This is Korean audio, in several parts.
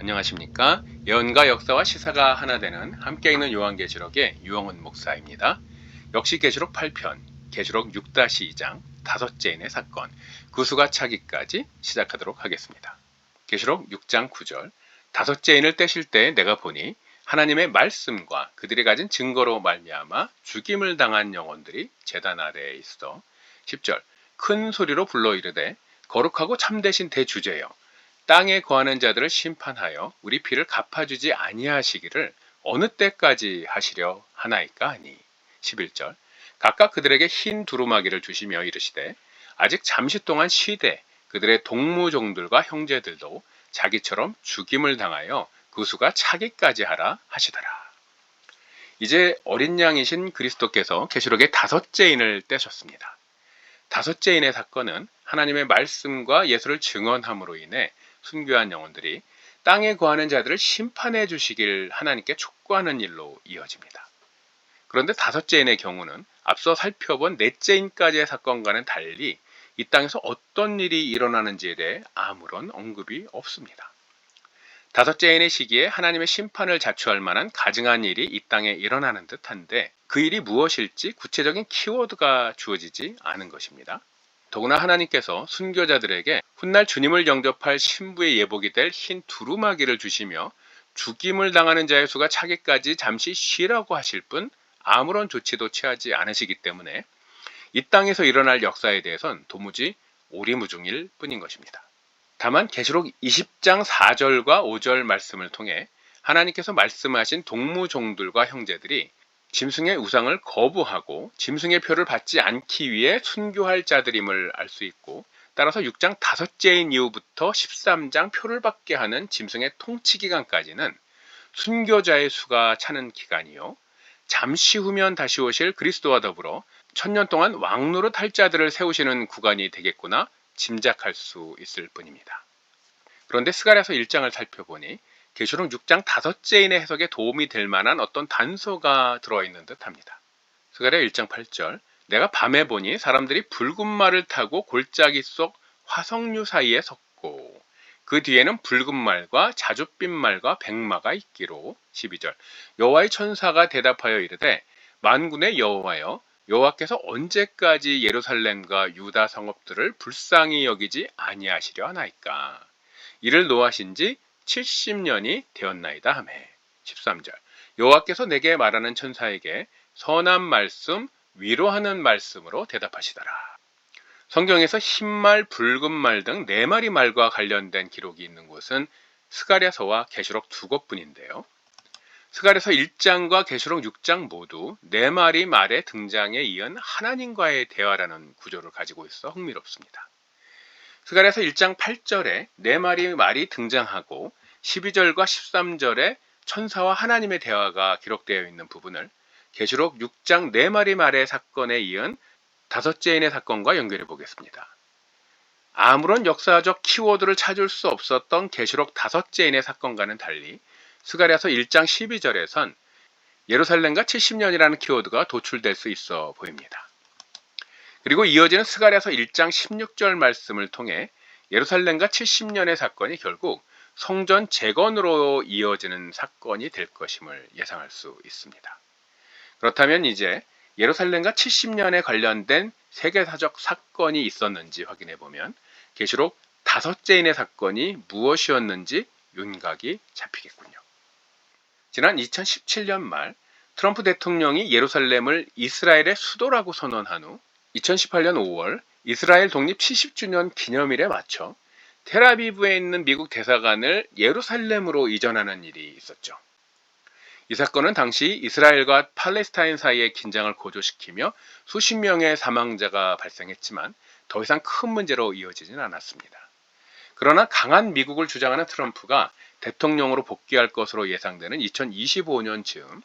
안녕하십니까? 예언과 역사와 시사가 하나 되는 함께 읽는 요한계시록의 유영훈 목사입니다. 역시 계시록 8편, 계시록 6-2장, 다섯째인의 사건, 구수가 차기까지 시작하도록 하겠습니다. 계시록 6장 9절, 다섯째인을 떼실 때 내가 보니 하나님의 말씀과 그들이 가진 증거로 말미암아 죽임을 당한 영혼들이 제단 아래에 있어. 10절, 큰 소리로 불러 이르되 거룩하고 참되신 대주제여 땅에 거하는 자들을 심판하여 우리 피를 갚아주지 아니하시기를 어느 때까지 하시려 하나이까 하니. 11절, 각각 그들에게 흰 두루마기를 주시며 이르시되 아직 잠시 동안 쉬되 그들의 동무종들과 형제들도 자기처럼 죽임을 당하여 그 수가 차기까지 하라 하시더라. 이제 어린 양이신 그리스도께서 계시록의 다섯째인을 떼셨습니다. 다섯째인의 사건은 하나님의 말씀과 예수를 증언함으로 인해 순교한 영혼들이 땅에 거하는 자들을 심판해 주시길 하나님께 촉구하는 일로 이어집니다. 그런데 다섯째인의 경우는 앞서 살펴본 넷째인까지의 사건과는 달리 이 땅에서 어떤 일이 일어나는지에 대해 아무런 언급이 없습니다. 다섯째인의 시기에 하나님의 심판을 자초할 만한 가증한 일이 이 땅에 일어나는 듯한데 그 일이 무엇일지 구체적인 키워드가 주어지지 않은 것입니다. 더구나 하나님께서 순교자들에게 훗날 주님을 영접할 신부의 예복이 될 흰 두루마기를 주시며 죽임을 당하는 자의 수가 차기까지 잠시 쉬라고 하실 뿐 아무런 조치도 취하지 않으시기 때문에 이 땅에서 일어날 역사에 대해선 도무지 오리무중일 뿐인 것입니다. 다만 계시록 20장 4절과 5절 말씀을 통해 하나님께서 말씀하신 동무종들과 형제들이 짐승의 우상을 거부하고 짐승의 표를 받지 않기 위해 순교할 자들임을 알 수 있고, 따라서 6장 다섯째인 이후부터 13장 표를 받게 하는 짐승의 통치 기간까지는 순교자의 수가 차는 기간이요, 잠시 후면 다시 오실 그리스도와 더불어 1000년 동안 왕노릇 할 자들을 세우시는 구간이 되겠구나 짐작할 수 있을 뿐입니다. 그런데 스가랴서 1장을 살펴보니 계시록 6장 다섯째인의 해석에 도움이 될 만한 어떤 단서가 들어있는 듯합니다. 스가랴 1장 8절, 내가 밤에 보니 사람들이 붉은 말을 타고 골짜기 속 화석류 사이에 섰고 그 뒤에는 붉은 말과 자줏빛 말과 백마가 있기로. 12절, 여호와의 천사가 대답하여 이르되 만군의 여호와여, 여호와께서 언제까지 예루살렘과 유다 성읍들을 불쌍히 여기지 아니하시려 하나이까. 이를 노하신 지 70년이 되었나이다 하매. 13절, 여호와께서 내게 말하는 천사에게 선한 말씀, 위로하는 말씀으로 대답하시더라. 성경에서 흰말, 붉은 말 등 4마리 말과 관련된 기록이 있는 곳은 스가랴서와 계시록 2곳뿐인데요. 스가랴서 1장과 계시록 6장 모두 4마리 말의 등장에 이은 하나님과의 대화라는 구조를 가지고 있어 흥미롭습니다. 스가랴서 1장 8절에 4마리 말이 등장하고 12절과 13절에 천사와 하나님의 대화가 기록되어 있는 부분을 계시록 6장 4마리 말의 사건에 이은 다섯째인의 사건과 연결해 보겠습니다. 아무런 역사적 키워드를 찾을 수 없었던 계시록 다섯째인의 사건과는 달리 스가랴서 1장 12절에선 예루살렘과 70년이라는 키워드가 도출될 수 있어 보입니다. 그리고 이어지는 스가랴서 1장 16절 말씀을 통해 예루살렘과 70년의 사건이 결국 성전 재건으로 이어지는 사건이 될 것임을 예상할 수 있습니다. 그렇다면 이제 예루살렘과 70년에 관련된 세계사적 사건이 있었는지 확인해 보면 계시록 다섯째인의 사건이 무엇이었는지 윤곽이 잡히겠군요. 지난 2017년 말 트럼프 대통령이 예루살렘을 이스라엘의 수도라고 선언한 후 2018년 5월 이스라엘 독립 70주년 기념일에 맞춰 텔아비브에 있는 미국 대사관을 예루살렘으로 이전하는 일이 있었죠. 이 사건은 당시 이스라엘과 팔레스타인 사이의 긴장을 고조시키며 수십 명의 사망자가 발생했지만 더 이상 큰 문제로 이어지진 않았습니다. 그러나 강한 미국을 주장하는 트럼프가 대통령으로 복귀할 것으로 예상되는 2025년쯤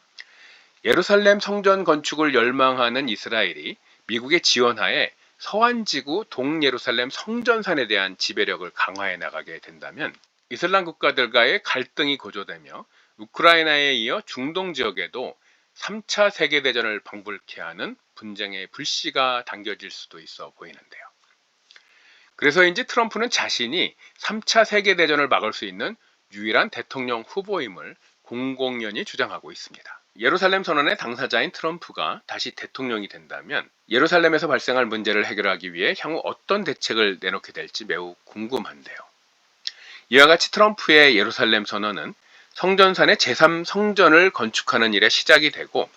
예루살렘 성전 건축을 열망하는 이스라엘이 미국의 지원하에 서안지구 동예루살렘 성전산에 대한 지배력을 강화해 나가게 된다면 이슬람 국가들과의 갈등이 고조되며 우크라이나에 이어 중동 지역에도 3차 세계대전을 방불케 하는 분쟁의 불씨가 당겨질 수도 있어 보이는데요. 그래서인지 트럼프는 자신이 3차 세계대전을 막을 수 있는 유일한 대통령 후보임을 공공연히 주장하고 있습니다. 예루살렘 선언의 당사자인 트럼프가 다시 대통령이 된다면 예루살렘에서 발생할 문제를 해결하기 위해 향후 어떤 대책을 내놓게 될지 매우 궁금한데요. 이와 같이 트럼프의 예루살렘 선언은 성전산의 제3성전을 건축하는 일의 시작이 되고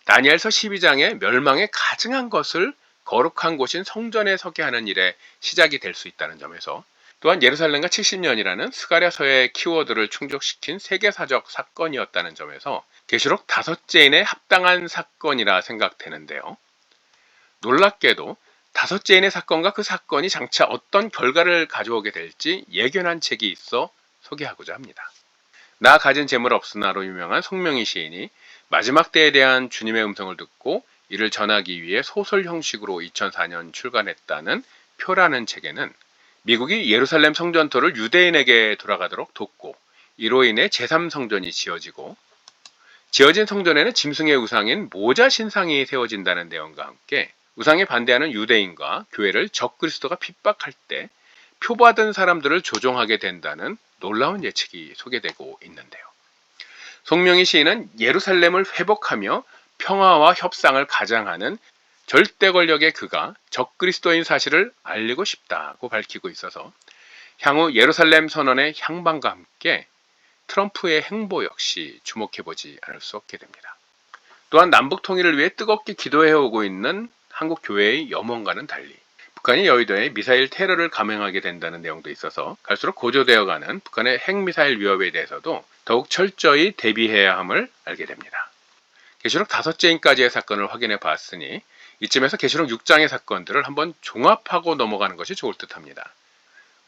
다니엘서 12장의 멸망에 가증한 것을 거룩한 곳인 성전에 서게 하는 일의 시작이 될 수 있다는 점에서 또한 예루살렘과 70년이라는 스가랴서의 키워드를 충족시킨 세계사적 사건이었다는 점에서 계시록 5제인에 합당한 사건이라 생각되는데요. 놀랍게도 5제인의 사건과 그 사건이 장차 어떤 결과를 가져오게 될지 예견한 책이 있어 소개하고자 합니다. 나 가진 재물 없으나로 유명한 송명희 시인이 마지막 때에 대한 주님의 음성을 듣고 이를 전하기 위해 소설 형식으로 2004년 출간했다는 표라는 책에는 미국이 예루살렘 성전토를 유대인에게 돌아가도록 돕고 이로 인해 제3성전이 지어지고 지어진 성전에는 짐승의 우상인 모자 신상이 세워진다는 내용과 함께 우상에 반대하는 유대인과 교회를 적그리스도가 핍박할 때 표받은 사람들을 조종하게 된다는 놀라운 예측이 소개되고 있는데요. 송명희 시인은 예루살렘을 회복하며 평화와 협상을 가장하는 절대 권력의 그가 적그리스도인 사실을 알리고 싶다고 밝히고 있어서 향후 예루살렘 선언의 향방과 함께 트럼프의 행보 역시 주목해보지 않을 수 없게 됩니다. 또한 남북 통일을 위해 뜨겁게 기도해오고 있는 한국 교회의 염원과는 달리 북한이 여의도에 미사일 테러를 감행하게 된다는 내용도 있어서 갈수록 고조되어가는 북한의 핵미사일 위협에 대해서도 더욱 철저히 대비해야 함을 알게 됩니다. 계시록 5제인까지의 사건을 확인해 봤으니 이쯤에서 계시록 6장의 사건들을 한번 종합하고 넘어가는 것이 좋을 듯합니다.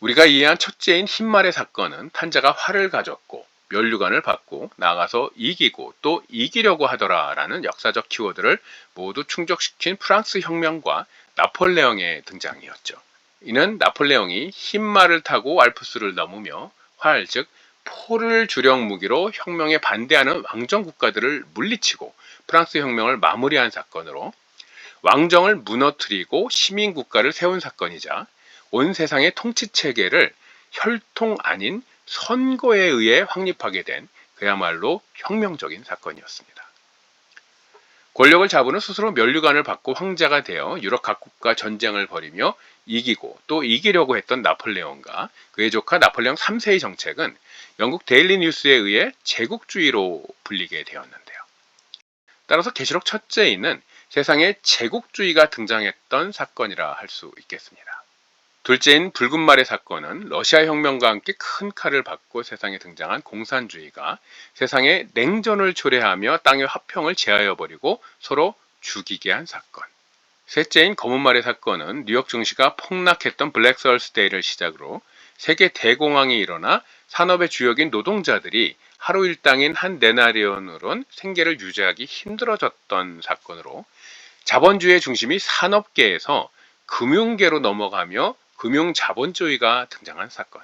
우리가 이해한 첫째인 흰말의 사건은 탄자가 활을 가졌고 면류관을 받고 나가서 이기고 또 이기려고 하더라라는 역사적 키워드를 모두 충족시킨 프랑스 혁명과 나폴레옹의 등장이었죠. 이는 나폴레옹이 흰말을 타고 알프스를 넘으며 활, 즉 포를 주력 무기로 혁명에 반대하는 왕정 국가들을 물리치고 프랑스 혁명을 마무리한 사건으로 왕정을 무너뜨리고 시민 국가를 세운 사건이자 온 세상의 통치 체계를 혈통 아닌 선거에 의해 확립하게 된 그야말로 혁명적인 사건이었습니다. 권력을 잡은 후 스스로 면류관을 받고 황제가 되어 유럽 각국과 전쟁을 벌이며 이기고 또 이기려고 했던 나폴레옹과 그의 조카 나폴레옹 3세의 정책은 영국 데일리 뉴스에 의해 제국주의로 불리게 되었는데요. 따라서 계시록 첫째인은 세상에 제국주의가 등장했던 사건이라 할 수 있겠습니다. 둘째인 붉은 말의 사건은 러시아 혁명과 함께 큰 칼을 받고 세상에 등장한 공산주의가 세상에 냉전을 초래하며 땅의 화평을 제하여버리고 서로 죽이게 한 사건. 셋째인 검은 말의 사건은 뉴욕 증시가 폭락했던 블랙설스데이를 시작으로 세계 대공황이 일어나 산업의 주역인 노동자들이 하루 일당인 한 데나리온으론 생계를 유지하기 힘들어졌던 사건으로 자본주의의 중심이 산업계에서 금융계로 넘어가며 금융자본주의가 등장한 사건.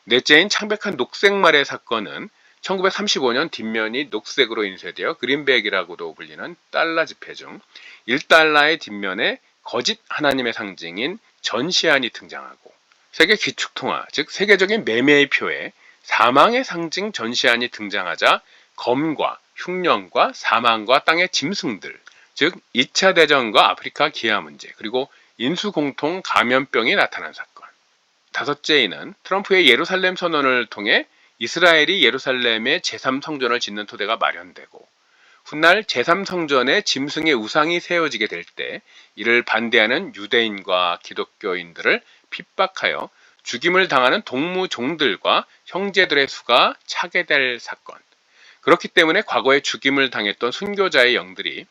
넷째인 창백한 녹색말의 사건은 1935년 뒷면이 녹색으로 인쇄되어 그린백이라고도 불리는 달러 지폐 중 1달러의 뒷면에 거짓 하나님의 상징인 전시안이 등장하고 세계 기축통화, 즉 세계적인 매매의 표에 사망의 상징 전시안이 등장하자 검과 흉년과 사망과 땅의 짐승들, 즉 2차 대전과 아프리카 기아 문제, 그리고 인수공통 감염병이 나타난 사건. 다섯째에는 트럼프의 예루살렘 선언을 통해 이스라엘이 예루살렘에 제3성전을 짓는 토대가 마련되고 훗날 제3성전에 짐승의 우상이 세워지게 될 때 이를 반대하는 유대인과 기독교인들을 핍박하여 죽임을 당하는 동무종들과 형제들의 수가 차게 될 사건. 그렇기 때문에 과거에 죽임을 당했던 순교자의 영들이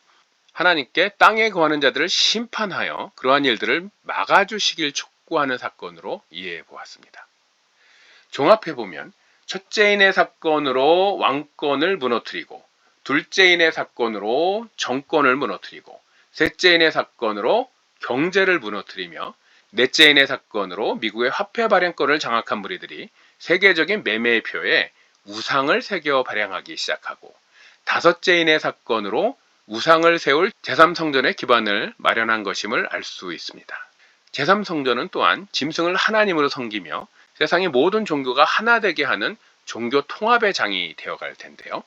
하나님께 땅에 거하는 자들을 심판하여 그러한 일들을 막아주시길 촉구하는 사건으로 이해해 보았습니다. 종합해보면 첫째인의 사건으로 왕권을 무너뜨리고 둘째인의 사건으로 정권을 무너뜨리고 셋째인의 사건으로 경제를 무너뜨리며 넷째인의 사건으로 미국의 화폐 발행권을 장악한 무리들이 세계적인 매매의 표에 우상을 새겨 발행하기 시작하고 다섯째인의 사건으로 우상을 세울 제3성전의 기반을 마련한 것임을 알 수 있습니다. 제3성전은 또한 짐승을 하나님으로 섬기며 세상의 모든 종교가 하나 되게 하는 종교 통합의 장이 되어갈 텐데요.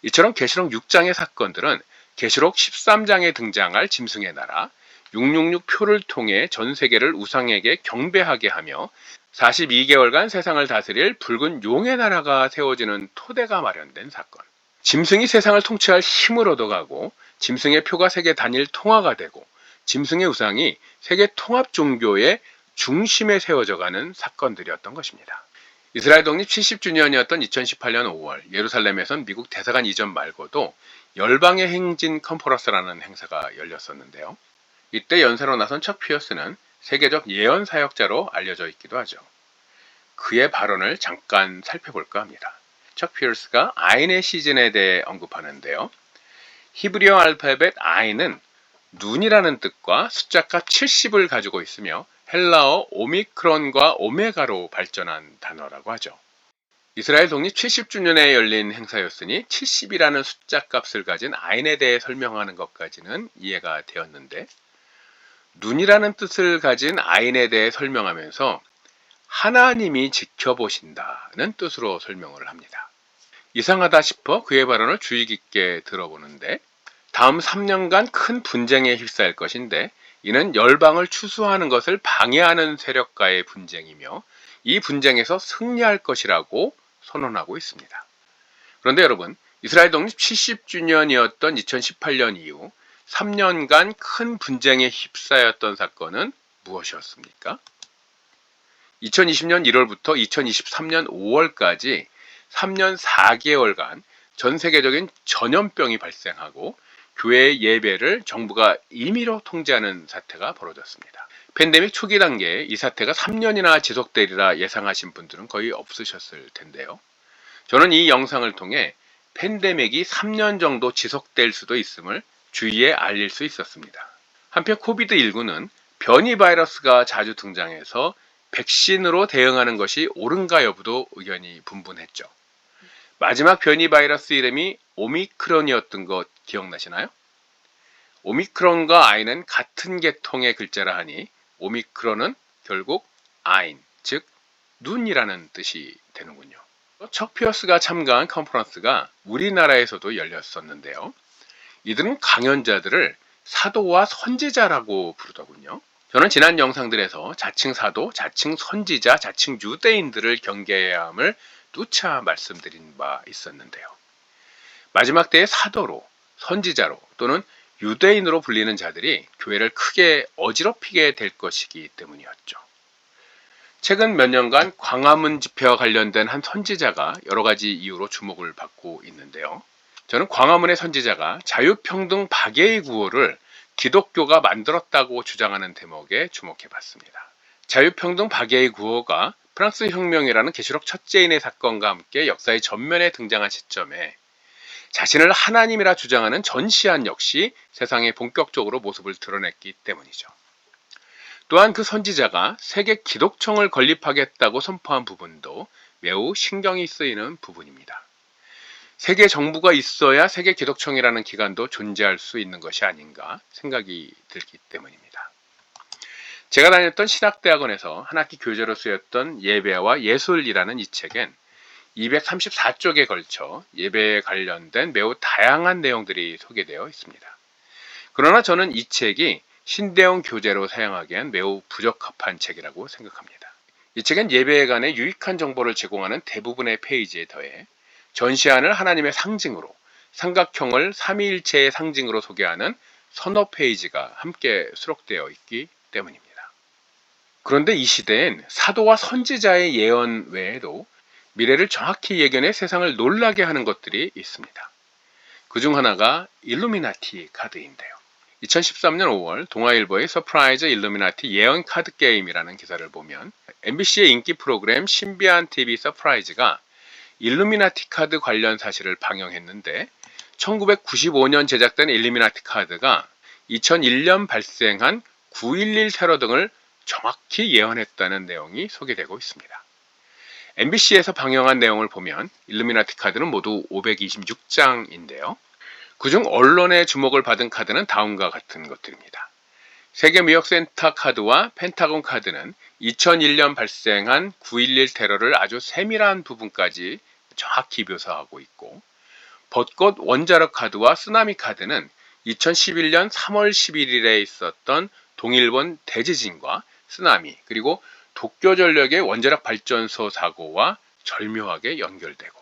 이처럼 계시록 6장의 사건들은 계시록 13장에 등장할 짐승의 나라 666 표를 통해 전 세계를 우상에게 경배하게 하며 42개월간 세상을 다스릴 붉은 용의 나라가 세워지는 토대가 마련된 사건. 짐승이 세상을 통치할 힘을 얻어가고 짐승의 표가 세계 단일 통화가 되고 짐승의 우상이 세계 통합 종교의 중심에 세워져가는 사건들이었던 것입니다. 이스라엘 독립 70주년이었던 2018년 5월 예루살렘에선 미국 대사관 이전 말고도 열방의 행진 컨퍼런스라는 행사가 열렸었는데요. 이때 연사로 나선 척 피어스는 세계적 예언 사역자로 알려져 있기도 하죠. 그의 발언을 잠깐 살펴볼까 합니다. 척 피어스가 아인의 시즌에 대해 언급하는데요. 히브리어 알파벳 아인은 눈이라는 뜻과 숫자값 70을 가지고 있으며 헬라어 오미크론과 오메가로 발전한 단어라고 하죠. 이스라엘 독립 70주년에 열린 행사였으니 70이라는 숫자 값을 가진 아인에 대해 설명하는 것까지는 이해가 되었는데 눈이라는 뜻을 가진 아인에 대해 설명하면서 하나님이 지켜보신다는 뜻으로 설명을 합니다. 이상하다 싶어 그의 발언을 주의 깊게 들어보는데 다음 3년간 큰 분쟁에 휩싸일 것인데 이는 열방을 추수하는 것을 방해하는 세력과의 분쟁이며 이 분쟁에서 승리할 것이라고 선언하고 있습니다. 그런데 여러분, 이스라엘 독립 70주년이었던 2018년 이후 3년간 큰 분쟁에 휩싸였던 사건은 무엇이었습니까? 2020년 1월부터 2023년 5월까지 3년 4개월간 전 세계적인 전염병이 발생하고 교회의 예배를 정부가 임의로 통제하는 사태가 벌어졌습니다. 팬데믹 초기 단계에 이 사태가 3년이나 지속되리라 예상하신 분들은 거의 없으셨을 텐데요. 저는 이 영상을 통해 팬데믹이 3년 정도 지속될 수도 있음을 주위에 알릴 수 있었습니다. 한편 코비드19는 변이 바이러스가 자주 등장해서 백신으로 대응하는 것이 옳은가 여부도 의견이 분분했죠. 마지막 변이 바이러스 이름이 오미크론이었던 것 기억나시나요? 오미크론과 아인은 같은 계통의 글자라 하니 오미크론은 결국 아인, 즉 눈이라는 뜻이 되는군요. 척 피어스가 참가한 컨퍼런스가 우리나라에서도 열렸었는데요. 이들은 강연자들을 사도와 선지자라고 부르더군요. 저는 지난 영상들에서 자칭 사도, 자칭 선지자, 자칭 유대인들을 경계해야 함을 누차 말씀드린 바 있었는데요. 마지막 때의 사도로, 선지자로 또는 유대인으로 불리는 자들이 교회를 크게 어지럽히게 될 것이기 때문이었죠. 최근 몇 년간 광화문 집회와 관련된 한 선지자가 여러 가지 이유로 주목을 받고 있는데요. 저는 광화문의 선지자가 자유평등 박애의 구호를 기독교가 만들었다고 주장하는 대목에 주목해 봤습니다. 자유평등 박애의 구호가 프랑스 혁명이라는 계시록 첫째인의 사건과 함께 역사의 전면에 등장한 시점에 자신을 하나님이라 주장하는 전시안 역시 세상에 본격적으로 모습을 드러냈기 때문이죠. 또한 그 선지자가 세계 기독청을 건립하겠다고 선포한 부분도 매우 신경이 쓰이는 부분입니다. 세계 정부가 있어야 세계 기독청이라는 기관도 존재할 수 있는 것이 아닌가 생각이 들기 때문입니다. 제가 다녔던 신학대학원에서 한 학기 교재로 쓰였던 예배와 예술이라는 이 책엔 234쪽에 걸쳐 예배에 관련된 매우 다양한 내용들이 소개되어 있습니다. 그러나 저는 이 책이 신대용 교재로 사용하기엔 매우 부적합한 책이라고 생각합니다. 이 책은 예배에 관해 유익한 정보를 제공하는 대부분의 페이지에 더해 전시안을 하나님의 상징으로, 삼각형을 삼위일체의 상징으로 소개하는 서너 페이지가 함께 수록되어 있기 때문입니다. 그런데 이 시대엔 사도와 선지자의 예언 외에도 미래를 정확히 예견해 세상을 놀라게 하는 것들이 있습니다. 그중 하나가 일루미나티 카드인데요. 2013년 5월 동아일보의 서프라이즈 일루미나티 예언 카드 게임이라는 기사를 보면 MBC의 인기 프로그램 신비한 TV 서프라이즈가 일루미나티 카드 관련 사실을 방영했는데 1995년 제작된 일루미나티 카드가 2001년 발생한 9.11 테러 등을 정확히 예언했다는 내용이 소개되고 있습니다. MBC에서 방영한 내용을 보면 일루미나티 카드는 모두 526장인데요. 그중 언론의 주목을 받은 카드는 다음과 같은 것들입니다. 세계무역센터 카드와 펜타곤 카드는 2001년 발생한 9.11 테러를 아주 세밀한 부분까지 정확히 묘사하고 있고, 벚꽃 원자력 카드와 쓰나미 카드는 2011년 3월 11일에 있었던 동일본 대지진과 쓰나미, 그리고 도쿄전력의 원자력 발전소 사고와 절묘하게 연결되고,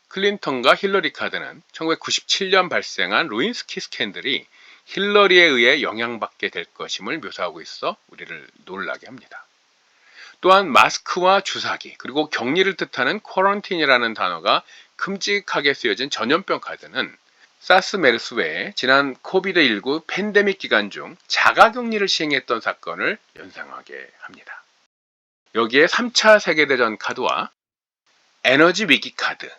클린턴과 힐러리 카드는 1997년 발생한 루인스키 스캔들이 힐러리에 의해 영향받게 될 것임을 묘사하고 있어 우리를 놀라게 합니다. 또한 마스크와 주사기, 그리고 격리를 뜻하는 쿼런틴이라는 단어가 큼직하게 쓰여진 전염병 카드는 사스 메르스 외에 지난 코비드19 팬데믹 기간 중 자가격리를 시행했던 사건을 연상하게 합니다. 여기에 3차 세계대전 카드와 에너지 위기 카드,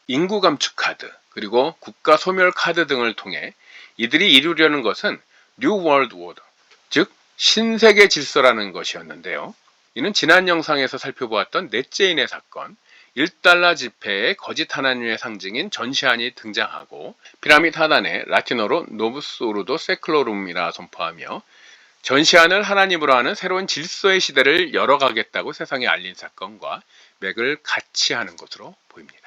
인구 감축 카드, 그리고 국가 소멸 카드 등을 통해 이들이 이루려는 것은 뉴 월드 오더, 즉 신세계 질서라는 것이었는데요. 이는 지난 영상에서 살펴보았던 넷째인의 사건, 1달러 지폐에 거짓 하나님의 상징인 전시안이 등장하고 피라미드 하단에 라틴어로 노부스 오르도 세클로룸이라 선포하며 전시안을 하나님으로 하는 새로운 질서의 시대를 열어가겠다고 세상에 알린 사건과 맥을 같이 하는 것으로 보입니다.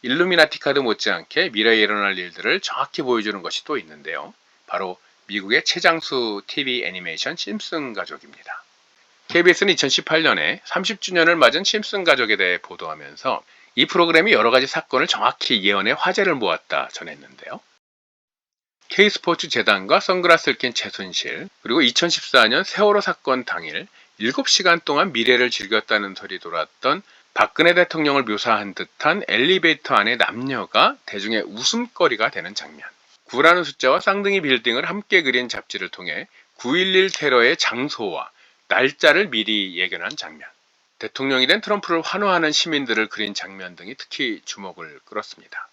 일루미나티 카드 못지않게 미래에 일어날 일들을 정확히 보여주는 것이 또 있는데요. 바로 미국의 최장수 TV 애니메이션 심슨 가족입니다. KBS는 2018년에 30주년을 맞은 심슨 가족에 대해 보도하면서 이 프로그램이 여러 가지 사건을 정확히 예언해 화제를 모았다 전했는데요. K스포츠 재단과 선글라스를 낀 최순실, 그리고 2014년 세월호 사건 당일 7시간 동안 미래를 즐겼다는 설이 돌았던 박근혜 대통령을 묘사한 듯한 엘리베이터 안의 남녀가 대중의 웃음거리가 되는 장면, 9라는 숫자와 쌍둥이 빌딩을 함께 그린 잡지를 통해 9.11 테러의 장소와 날짜를 미리 예견한 장면, 대통령이 된 트럼프를 환호하는 시민들을 그린 장면 등이 특히 주목을 끌었습니다.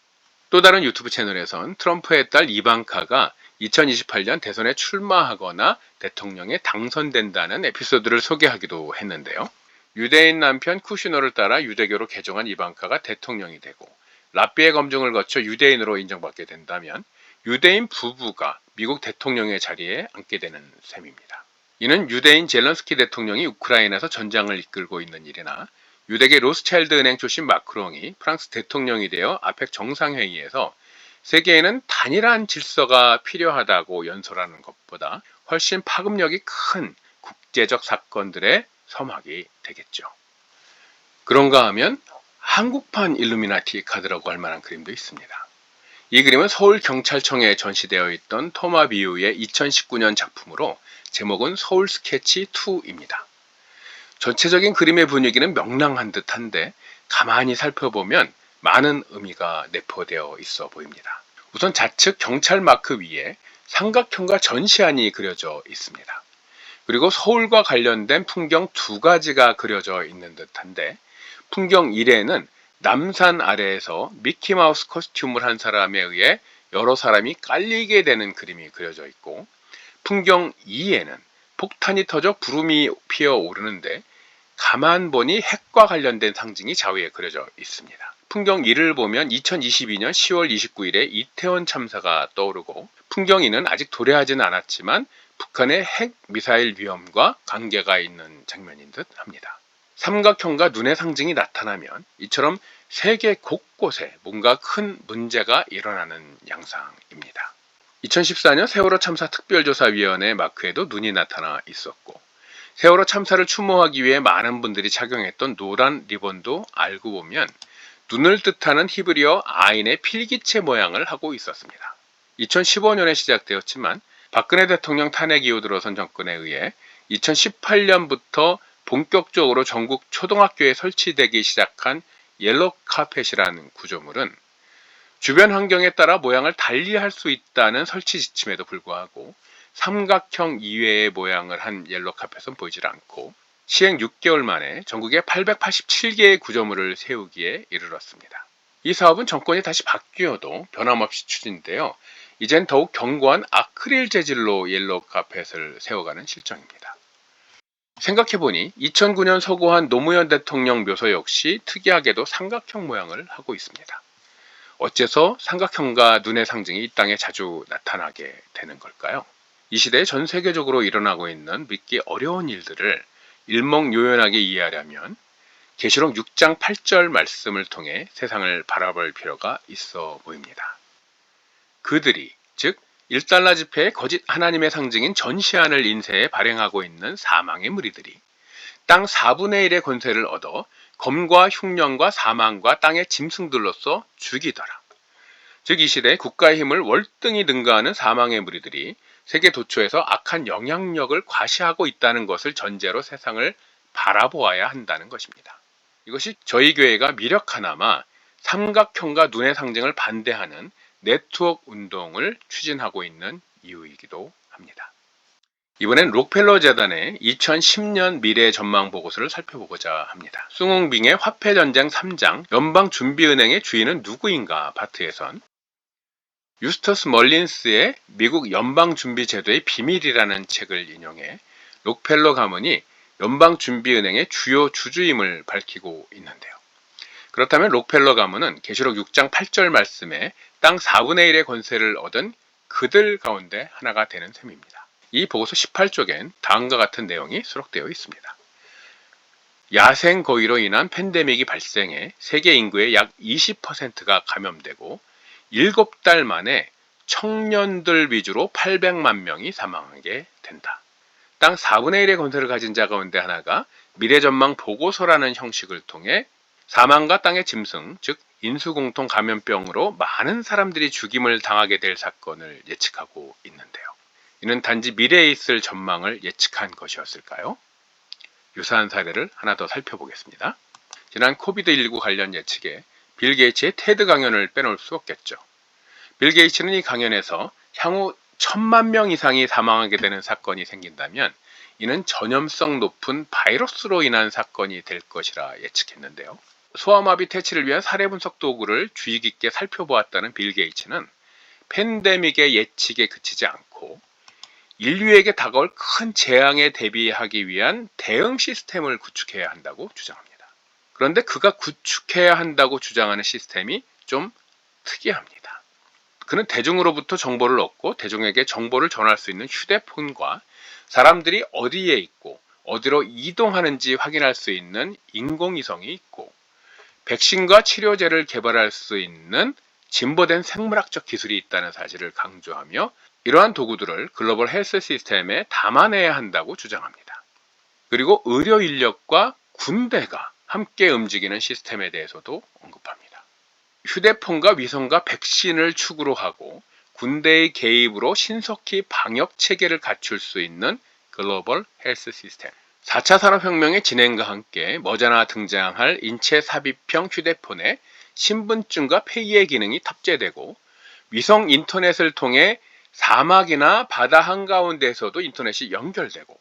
또 다른 유튜브 채널에선 트럼프의 딸 이방카가 2028년 대선에 출마하거나 대통령에 당선된다는 에피소드를 소개하기도 했는데요. 유대인 남편 쿠시너를 따라 유대교로 개종한 이방카가 대통령이 되고 랍비의 검증을 거쳐 유대인으로 인정받게 된다면 유대인 부부가 미국 대통령의 자리에 앉게 되는 셈입니다. 이는 유대인 젤런스키 대통령이 우크라이나에서 전장을 이끌고 있는 일이나 유대계 로스차일드 은행 출신 마크롱이 프랑스 대통령이 되어 아펙 정상회의에서 세계에는 단일한 질서가 필요하다고 연설하는 것보다 훨씬 파급력이 큰 국제적 사건들의 서막이 되겠죠. 그런가 하면 한국판 일루미나티 카드라고 할 만한 그림도 있습니다. 이 그림은 서울경찰청에 전시되어 있던 토마 비우의 2019년 작품으로 제목은 서울 스케치 2입니다. 전체적인 그림의 분위기는 명랑한 듯한데 가만히 살펴보면 많은 의미가 내포되어 있어 보입니다. 우선 좌측 경찰 마크 위에 삼각형과 전시안이 그려져 있습니다. 그리고 서울과 관련된 풍경 2가지가 그려져 있는 듯한데, 풍경 1에는 남산 아래에서 미키마우스 코스튬을 한 사람에 의해 여러 사람이 깔리게 되는 그림이 그려져 있고, 풍경 2에는 폭탄이 터져 구름이 피어오르는데 가만 보니 핵과 관련된 상징이 좌우에 그려져 있습니다. 풍경 1을 보면 2022년 10월 29일에 이태원 참사가 떠오르고, 풍경 2는 아직 도래하지는 않았지만 북한의 핵 미사일 위험과 관계가 있는 장면인 듯 합니다. 삼각형과 눈의 상징이 나타나면 이처럼 세계 곳곳에 뭔가 큰 문제가 일어나는 양상입니다. 2014년 세월호 참사 특별조사위원회 마크에도 눈이 나타나 있었고, 세월호 참사를 추모하기 위해 많은 분들이 착용했던 노란 리본도 알고 보면 눈을 뜻하는 히브리어 아인의 필기체 모양을 하고 있었습니다. 2015년에 시작되었지만 박근혜 대통령 탄핵 이후 들어선 정권에 의해 2018년부터 본격적으로 전국 초등학교에 설치되기 시작한 옐로 카펫이라는 구조물은 주변 환경에 따라 모양을 달리할 수 있다는 설치 지침에도 불구하고 삼각형 이외의 모양을 한 옐로 카펫은 보이질 않고, 시행 6개월 만에 전국에 887개의 구조물을 세우기에 이르렀습니다. 이 사업은 정권이 다시 바뀌어도 변함없이 추진되어 이젠 더욱 견고한 아크릴 재질로 옐로 카펫을 세워가는 실정입니다. 생각해보니 2009년 서거한 노무현 대통령 묘소 역시 특이하게도 삼각형 모양을 하고 있습니다. 어째서 삼각형과 눈의 상징이 이 땅에 자주 나타나게 되는 걸까요? 이 시대에 전 세계적으로 일어나고 있는 믿기 어려운 일들을 일목요연하게 이해하려면 계시록 6장 8절 말씀을 통해 세상을 바라볼 필요가 있어 보입니다. 그들이, 즉 1달러 지폐의 거짓 하나님의 상징인 전시안을 인쇄해 발행하고 있는 사망의 무리들이 땅 4분의 1의 권세를 얻어 검과 흉년과 사망과 땅의 짐승들로서 죽이더라. 즉 이 시대에 국가의 힘을 월등히 능가하는 사망의 무리들이 세계 도처에서 악한 영향력을 과시하고 있다는 것을 전제로 세상을 바라보아야 한다는 것입니다. 이것이 저희 교회가 미력 하나마 삼각형과 눈의 상징을 반대하는 네트워크 운동을 추진하고 있는 이유이기도 합니다. 이번엔 록펠러 재단의 2010년 미래 전망 보고서를 살펴보고자 합니다. 숭웅빙의 화폐전쟁 3장 연방준비은행의 주인은 누구인가 파트에선 유스터스 멀린스의 미국 연방준비제도의 비밀이라는 책을 인용해 록펠러 가문이 연방준비은행의 주요 주주임을 밝히고 있는데요. 그렇다면 록펠러 가문은 계시록 6장 8절 말씀에 땅 4분의 1의 권세를 얻은 그들 가운데 하나가 되는 셈입니다. 이 보고서 18쪽엔 다음과 같은 내용이 수록되어 있습니다. 야생 거위로 인한 팬데믹이 발생해 세계 인구의 약 20%가 감염되고 7달 만에 청년들 위주로 800만 명이 사망하게 된다. 땅 4분의 1의 권세를 가진 자 가운데 하나가 미래전망 보고서라는 형식을 통해 사망과 땅의 짐승, 즉 인수공통 감염병으로 많은 사람들이 죽임을 당하게 될 사건을 예측하고 있는데요. 이는 단지 미래에 있을 전망을 예측한 것이었을까요? 유사한 사례를 하나 더 살펴보겠습니다. 지난 코비드19 관련 예측에 빌 게이츠의 테드 강연을 빼놓을 수 없겠죠. 빌 게이츠는 이 강연에서 향후 1000만 명 이상이 사망하게 되는 사건이 생긴다면 이는 전염성 높은 바이러스로 인한 사건이 될 것이라 예측했는데요. 소아마비 퇴치를 위한 사례 분석 도구를 주의 깊게 살펴보았다는 빌 게이츠는 팬데믹의 예측에 그치지 않고 인류에게 다가올 큰 재앙에 대비하기 위한 대응 시스템을 구축해야 한다고 주장합니다. 그런데 그가 구축해야 한다고 주장하는 시스템이 좀 특이합니다. 그는 대중으로부터 정보를 얻고 대중에게 정보를 전할 수 있는 휴대폰과 사람들이 어디에 있고 어디로 이동하는지 확인할 수 있는 인공위성이 있고 백신과 치료제를 개발할 수 있는 진보된 생물학적 기술이 있다는 사실을 강조하며 이러한 도구들을 글로벌 헬스 시스템에 담아내야 한다고 주장합니다. 그리고 의료 인력과 군대가 함께 움직이는 시스템에 대해서도 언급합니다. 휴대폰과 위성과 백신을 축으로 하고 군대의 개입으로 신속히 방역 체계를 갖출 수 있는 글로벌 헬스 시스템. 4차 산업혁명의 진행과 함께 머지않아 등장할 인체 삽입형 휴대폰에 신분증과 폐기의 기능이 탑재되고 위성 인터넷을 통해 사막이나 바다 한가운데에서도 인터넷이 연결되고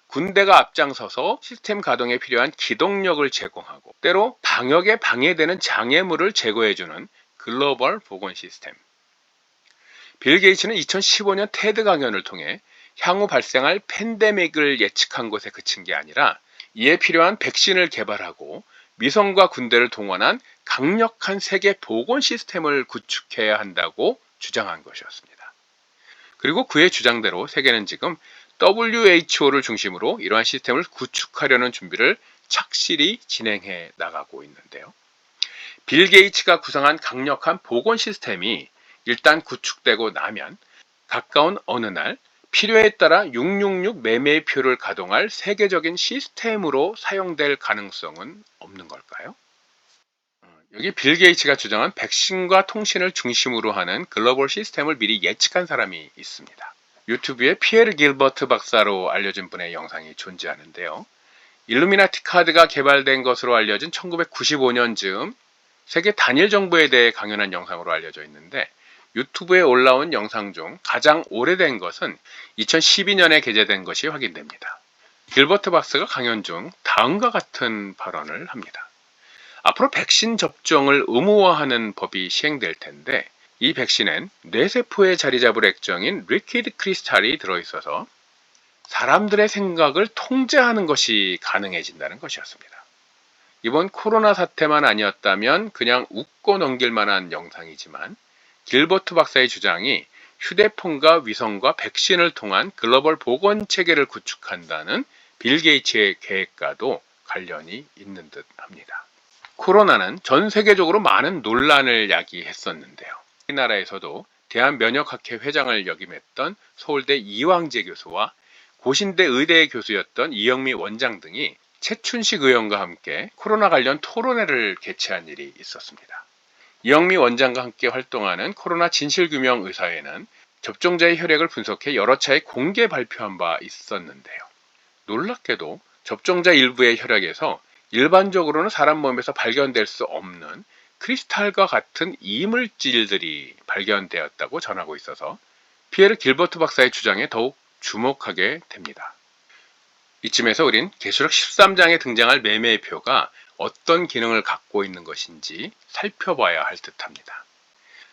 군대가 앞장서서 시스템 가동에 필요한 기동력을 제공하고 때로 방역에 방해되는 장애물을 제거해주는 글로벌 보건 시스템. 빌 게이츠는 2015년 테드 강연을 통해 향후 발생할 팬데믹을 예측한 것에 그친 게 아니라 이에 필요한 백신을 개발하고 위성과 군대를 동원한 강력한 세계 보건 시스템을 구축해야 한다고 주장한 것이었습니다. 그리고 그의 주장대로 세계는 지금 WHO를 중심으로 이러한 시스템을 구축하려는 준비를 착실히 진행해 나가고 있는데요. 빌 게이츠가 구상한 강력한 보건 시스템이 일단 구축되고 나면 가까운 어느 날 필요에 따라 666 매매표를 가동할 세계적인 시스템으로 사용될 가능성은 없는 걸까요? 여기 빌 게이츠가 주장한 백신과 통신을 중심으로 하는 글로벌 시스템을 미리 예측한 사람이 있습니다. 유튜브에 피에르 길버트 박사로 알려진 분의 영상이 존재하는데요. 일루미나티 카드가 개발된 것으로 알려진 1995년 즈음 세계 단일 정보에 대해 강연한 영상으로 알려져 있는데 유튜브에 올라온 영상 중 가장 오래된 것은 2012년에 게재된 것이 확인됩니다. 길버트 박사가 강연 중 다음과 같은 발언을 합니다. 앞으로 백신 접종을 의무화하는 법이 시행될 텐데 이 백신엔 뇌세포에 자리 잡을 액정인 리퀴드 크리스탈이 들어있어서 사람들의 생각을 통제하는 것이 가능해진다는 것이었습니다. 이번 코로나 사태만 아니었다면 그냥 웃고 넘길 만한 영상이지만 길버트 박사의 주장이 휴대폰과 위성과 백신을 통한 글로벌 보건 체계를 구축한다는 빌 게이츠의 계획과도 관련이 있는 듯 합니다. 코로나는 전 세계적으로 많은 논란을 야기했었는데요. 우리나라에서도 대한면역학회 회장을 역임했던 서울대 이왕재 교수와 고신대 의대 교수였던 이영미 원장 등이 최춘식 의원과 함께 코로나 관련 토론회를 개최한 일이 있었습니다. 이영미 원장과 함께 활동하는 코로나 진실규명의사회는 접종자의 혈액을 분석해 여러 차례 공개 발표한 바 있었는데요. 놀랍게도 접종자 일부의 혈액에서 일반적으로는 사람 몸에서 발견될 수 없는 크리스탈과 같은 이물질들이 발견되었다고 전하고 있어서 피에르 길버트 박사의 주장에 더욱 주목하게 됩니다. 이쯤에서 우린 계시록 13장에 등장할 매매표가 어떤 기능을 갖고 있는 것인지 살펴봐야 할 듯합니다.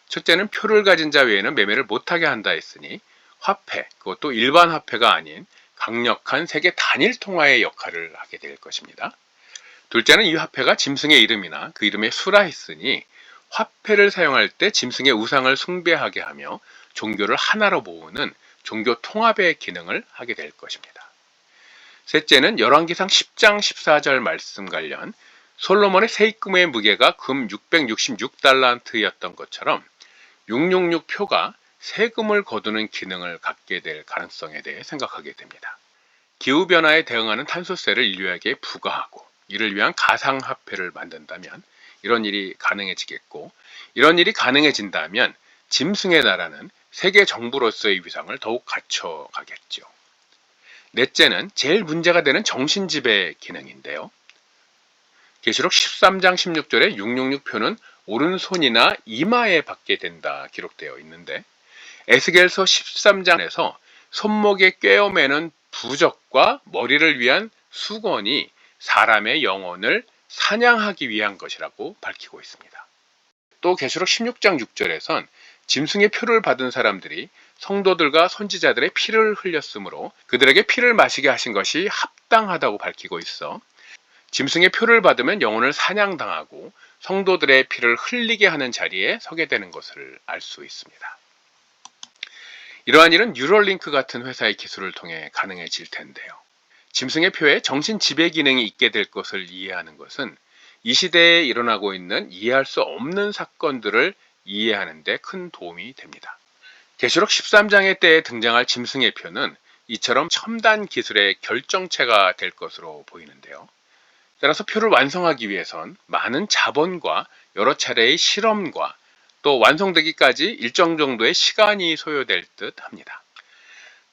첫째는 표를 가진 자 외에는 매매를 못하게 한다 했으니 화폐, 그것도 일반 화폐가 아닌 강력한 세계 단일 통화의 역할을 하게 될 것입니다. 둘째는 이 화폐가 짐승의 이름이나 그 이름의 수라 했으니 화폐를 사용할 때 짐승의 우상을 숭배하게 하며 종교를 하나로 모으는 종교 통합의 기능을 하게 될 것입니다. 셋째는 열왕기상 10장 14절 말씀 관련 솔로몬의 세입금의 무게가 금 666달란트였던 것처럼 666 표가 세금을 거두는 기능을 갖게 될 가능성에 대해 생각하게 됩니다. 기후변화에 대응하는 탄소세를 인류에게 부과하고 이를 위한 가상화폐를 만든다면 이런 일이 가능해지겠고, 이런 일이 가능해진다면 짐승의 나라는 세계 정부로서의 위상을 더욱 갖춰가겠죠. 넷째는 제일 문제가 되는 정신지배 기능인데요. 계시록 13장 16절에 666표는 오른손이나 이마에 받게 된다 기록되어 있는데, 에스겔서 13장에서 손목에 꿰어매는 부적과 머리를 위한 수건이 사람의 영혼을 사냥하기 위한 것이라고 밝히고 있습니다. 또 계시록 16장 6절에선 짐승의 표를 받은 사람들이 성도들과 선지자들의 피를 흘렸으므로 그들에게 피를 마시게 하신 것이 합당하다고 밝히고 있어 짐승의 표를 받으면 영혼을 사냥당하고 성도들의 피를 흘리게 하는 자리에 서게 되는 것을 알 수 있습니다. 이러한 일은 뉴럴링크 같은 회사의 기술을 통해 가능해질 텐데요. 짐승의 표에 정신 지배 기능이 있게 될 것을 이해하는 것은 이 시대에 일어나고 있는 이해할 수 없는 사건들을 이해하는 데 큰 도움이 됩니다. 계시록 13장의 때에 등장할 짐승의 표는 이처럼 첨단 기술의 결정체가 될 것으로 보이는데요. 따라서 표를 완성하기 위해선 많은 자본과 여러 차례의 실험과 또 완성되기까지 일정 정도의 시간이 소요될 듯 합니다.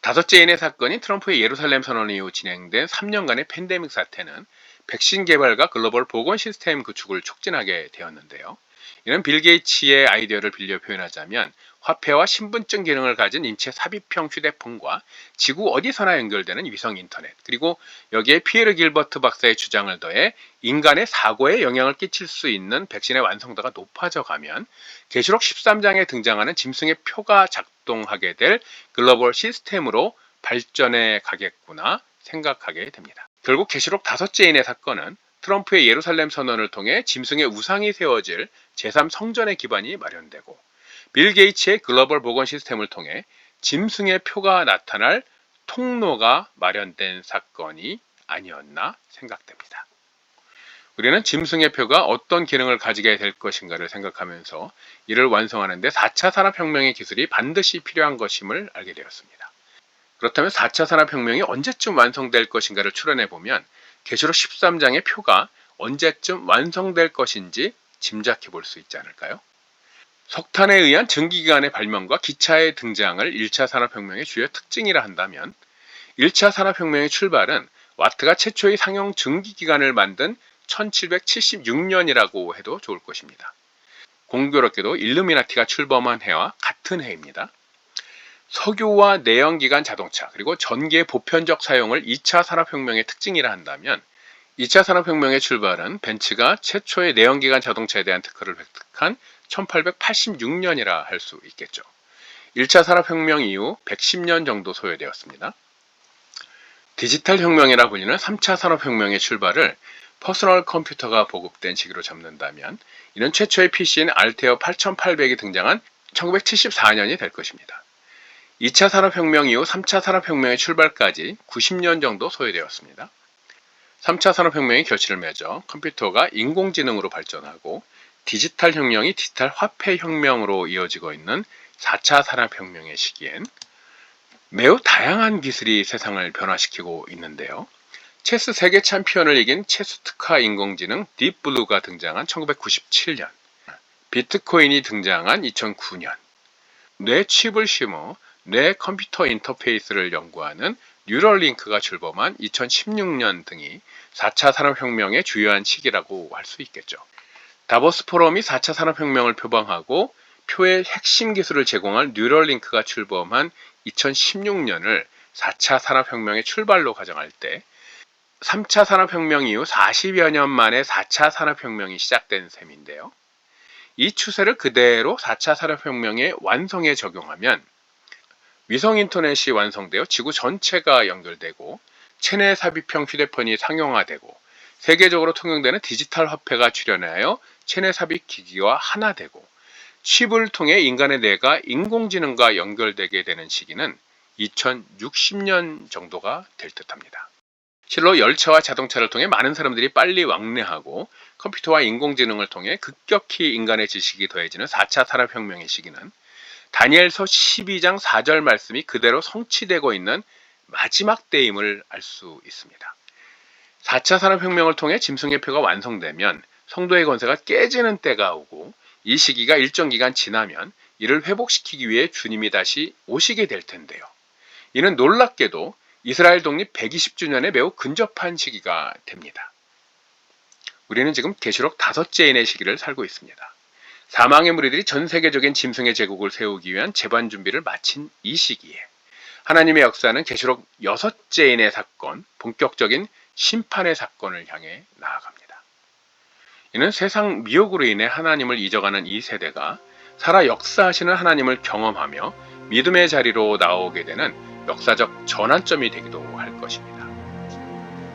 다섯째 인의 사건인 트럼프의 예루살렘 선언 이후 진행된 3년간의 팬데믹 사태는 백신 개발과 글로벌 보건 시스템 구축을 촉진하게 되었는데요. 이는 빌 게이츠의 아이디어를 빌려 표현하자면 화폐와 신분증 기능을 가진 인체 삽입형 휴대폰과 지구 어디서나 연결되는 위성 인터넷, 그리고 여기에 피에르 길버트 박사의 주장을 더해 인간의 사고에 영향을 끼칠 수 있는 백신의 완성도가 높아져 가면 계시록 13장에 등장하는 짐승의 표가 작동하게 될 글로벌 시스템으로 발전해 가겠구나 생각하게 됩니다. 결국 계시록 다섯째 인의 사건은 트럼프의 예루살렘 선언을 통해 짐승의 우상이 세워질 제3성전의 기반이 마련되고 빌 게이츠의 글로벌 보건 시스템을 통해 짐승의 표가 나타날 통로가 마련된 사건이 아니었나 생각됩니다. 우리는 짐승의 표가 어떤 기능을 가지게 될 것인가를 생각하면서 이를 완성하는 데 4차 산업혁명의 기술이 반드시 필요한 것임을 알게 되었습니다. 그렇다면 4차 산업혁명이 언제쯤 완성될 것인가를 추론해보면 계시록 13장의 표가 언제쯤 완성될 것인지 짐작해 볼 수 있지 않을까요? 석탄에 의한 증기기관의 발명과 기차의 등장을 1차 산업혁명의 주요 특징이라 한다면 1차 산업혁명의 출발은 와트가 최초의 상용 증기기관을 만든 1776년이라고 해도 좋을 것입니다. 공교롭게도 일루미나티가 출범한 해와 같은 해입니다. 석유와 내연기관 자동차 그리고 전기의 보편적 사용을 2차 산업혁명의 특징이라 한다면 2차 산업혁명의 출발은 벤츠가 최초의 내연기관 자동차에 대한 특허를 획득한 1886년이라 할 수 있겠죠. 1차 산업혁명 이후 110년 정도 소요되었습니다. 디지털 혁명이라 불리는 3차 산업혁명의 출발을 퍼스널 컴퓨터가 보급된 시기로 잡는다면 이는 최초의 PC인 알테어 8800이 등장한 1974년이 될 것입니다. 2차 산업혁명 이후 3차 산업혁명의 출발까지 90년 정도 소요되었습니다. 3차 산업혁명이 결실을 맺어 컴퓨터가 인공지능으로 발전하고 디지털 혁명이 디지털 화폐 혁명으로 이어지고 있는 4차 산업혁명의 시기엔 매우 다양한 기술이 세상을 변화시키고 있는데요. 체스 세계 챔피언을 이긴 체스 특화 인공지능 딥블루가 등장한 1997년, 비트코인이 등장한 2009년, 뇌 칩을 심어 뇌 컴퓨터 인터페이스를 연구하는 뉴럴링크가 출범한 2016년 등이 4차 산업혁명의 주요한 시기라고 할 수 있겠죠. 다보스 포럼이 4차 산업혁명을 표방하고 표의 핵심 기술을 제공할 뉴럴링크가 출범한 2016년을 4차 산업혁명의 출발로 가정할 때 3차 산업혁명 이후 40여 년 만에 4차 산업혁명이 시작된 셈인데요. 이 추세를 그대로 4차 산업혁명의 완성에 적용하면 위성 인터넷이 완성되어 지구 전체가 연결되고 체내 삽입형 휴대폰이 상용화되고 세계적으로 통용되는 디지털 화폐가 출현하여 체내 삽입 기기와 하나 되고 칩을 통해 인간의 뇌가 인공지능과 연결되게 되는 시기는 2060년 정도가 될 듯합니다. 실로 열차와 자동차를 통해 많은 사람들이 빨리 왕래하고 컴퓨터와 인공지능을 통해 급격히 인간의 지식이 더해지는 4차 산업혁명의 시기는 다니엘서 12장 4절 말씀이 그대로 성취되고 있는 마지막 때임을 알 수 있습니다. 4차 산업혁명을 통해 짐승의표가 완성되면 성도의 권세가 깨지는 때가 오고 이 시기가 일정 기간 지나면 이를 회복시키기 위해 주님이 다시 오시게 될 텐데요. 이는 놀랍게도 이스라엘 독립 120주년에 매우 근접한 시기가 됩니다. 우리는 지금 계시록 5째인의 시기를 살고 있습니다. 사망의 무리들이 전 세계적인 짐승의 제국을 세우기 위한 재반 준비를 마친 이 시기에 하나님의 역사는 계시록 6째인의 사건, 본격적인 심판의 사건을 향해 나아갑니다. 이는 세상 미혹으로 인해 하나님을 잊어가는 이 세대가 살아 역사하시는 하나님을 경험하며 믿음의 자리로 나오게 되는 역사적 전환점이 되기도 할 것입니다.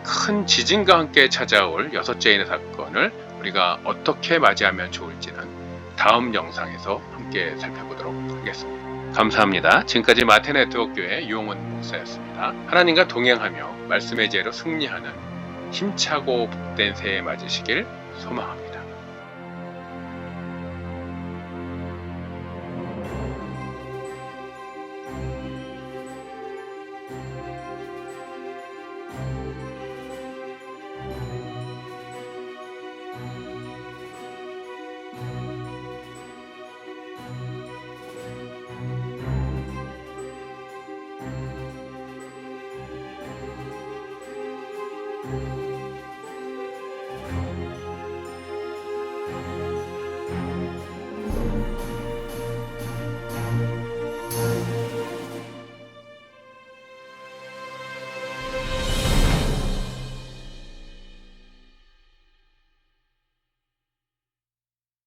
큰 지진과 함께 찾아올 6째인의 사건을 우리가 어떻게 맞이하면 좋을지는 다음 영상에서 함께 살펴보도록 하겠습니다. 감사합니다. 지금까지 마태네트워크교회 유홍원 목사였습니다. 하나님과 동행하며 말씀의 지혜로 승리하는 힘차고 복된 새해 맞으시길 소망합니다.